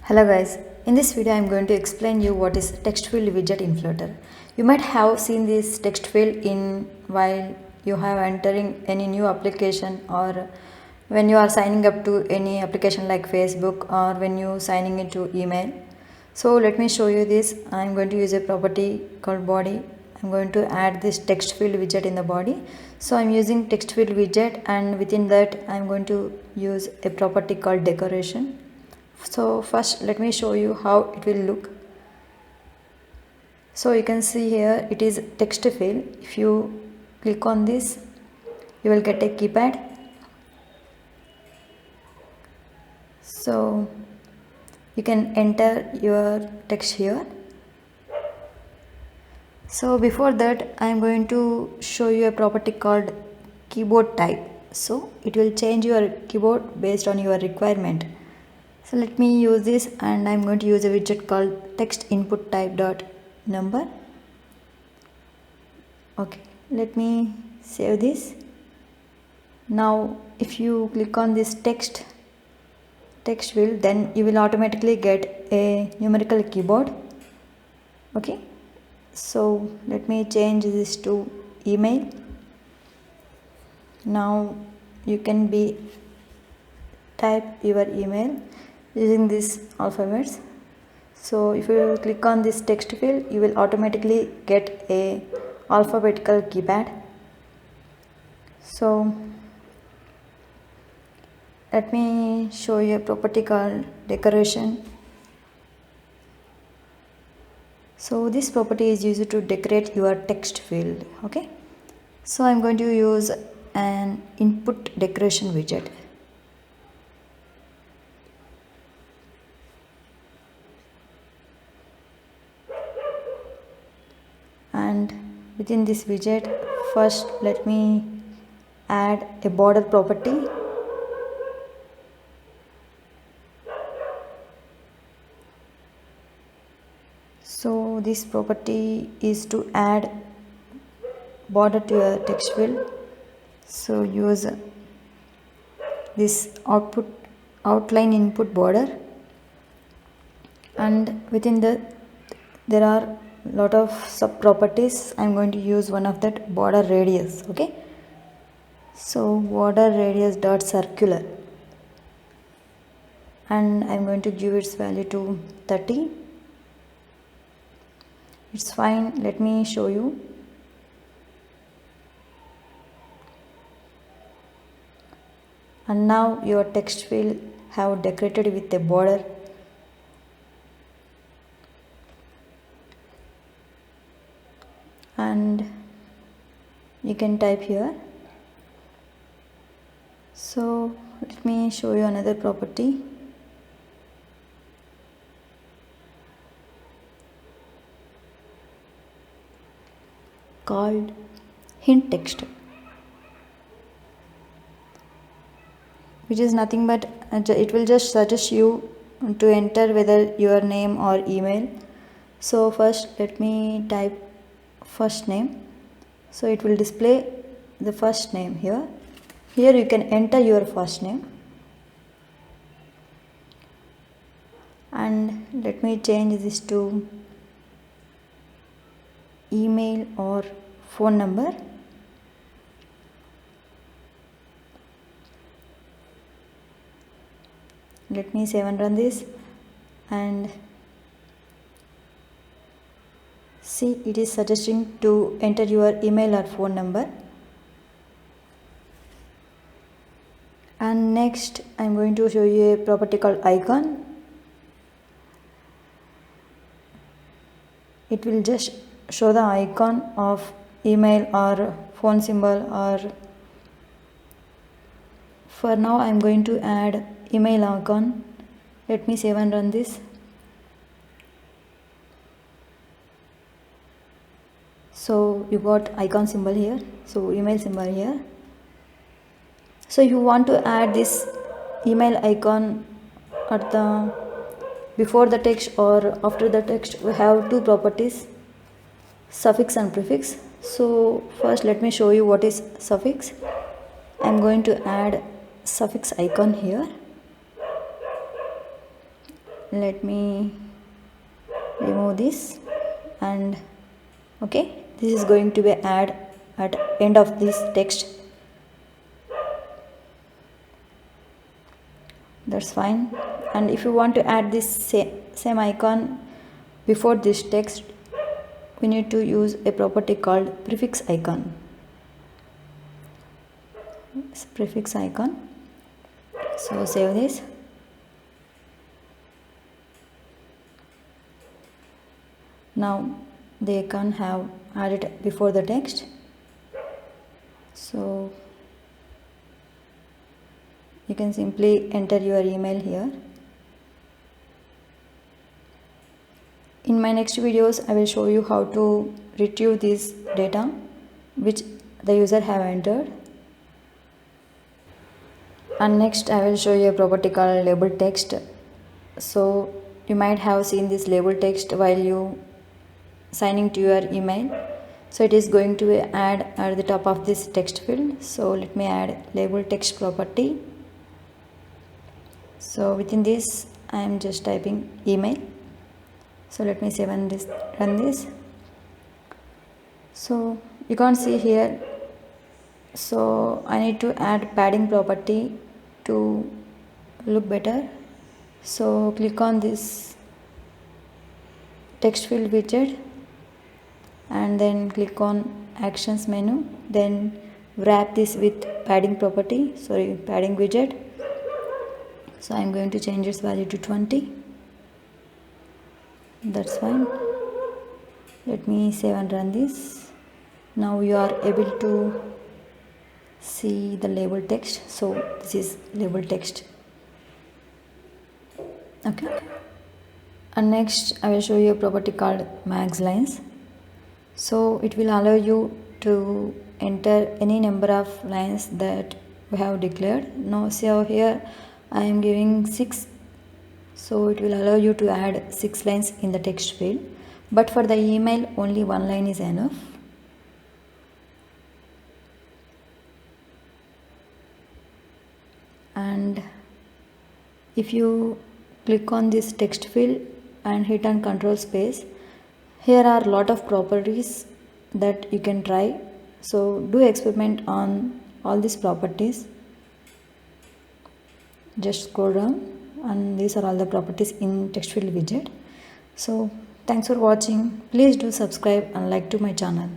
Hello guys, in this video I am going to explain you what is TextField Widget in Flutter. You might have seen this text field in while you have entering any new application or when you are signing up to any application like Facebook or when you signing into email. So let me show you this. I am going to use a property called body. I am going to add this TextField widget in the body. So I am using TextField widget and within that I am going to use a property called decoration. So first let me show you how it will look. So you can see here it is text field. If you click on this you will get a keypad. So you can enter your text here. So before that I am going to show you a property called keyboard type. So it will change your keyboard based on your requirement. So let me use this and I am going to use a widget called text input type dot number. Okay, let me save this. Now if you click on this text field, then you will automatically get a numerical keyboard. Okay, so let me change this to email. Now you can type your email using these alphabets. So if you click on this text field, you will automatically get a alphabetical keypad. So let me show you a property called decoration. So this property is used to decorate your text field. Okay, so I'm going to use an input decoration widget. And within this widget, first let me add a border property. So this property is to add border to your text field. So use this outline input border, and within there are lot of sub properties. I'm going to use one of that, border radius. Okay, so border radius dot circular, and I'm going to give its value to 30. It's fine. Let me show you. And now your text field have decorated with a border. And you can type here. So let me show you another property called hint text, which is nothing but it will just suggest you to enter whether your name or email. So first let me type first name. So it will display the first name here. Here you can enter your first name. And let me change this to email or phone number. Let me save and run this, and see, it is suggesting to enter your email or phone number. And next I'm going to show you a property called icon. It will just show the icon of email or phone symbol, or for now I'm going to add email icon. Let me save and run this. So you got icon symbol here, so email symbol here. So you want to add this email icon at the before the text or after the text. We have two properties, suffix and prefix. So first let me show you what is suffix. I'm going to add suffix icon here. let me remove this, and okay, this is going to be add at end of this text. That's fine. And if you want to add this same icon before this text, we need to use a property called Prefix Icon. It's Prefix Icon. So save this. Now the icon have added before the text. So you can simply enter your email here. In my next videos, I will show you how to retrieve this data which the user have entered. And next I will show you a property called label text. So you might have seen this label text while you signing to your email. So it is going to add at the top of this text field. So let me add label text property. So within this I am just typing email. So let me save and run this. So you can't see here, so I need to add padding property to look better. So click on this TextField widget and then click on actions menu, then wrap this with padding widget. So I am going to change its value to 20. That's fine. Let me save and run this. Now you are able to see the label text. So this is label text. Okay. And next I will show you a property called max lines. So it will allow you to enter any number of lines that we have declared. Now see here I am giving 6. So it will allow you to add 6 lines in the text field, but for the email only 1 line is enough. And if you click on this text field and hit on control space, here are a lot of properties that you can try. So do experiment on all these properties. Just scroll down, and these are all the properties in TextField widget. So thanks for watching. Please do subscribe and like to my channel.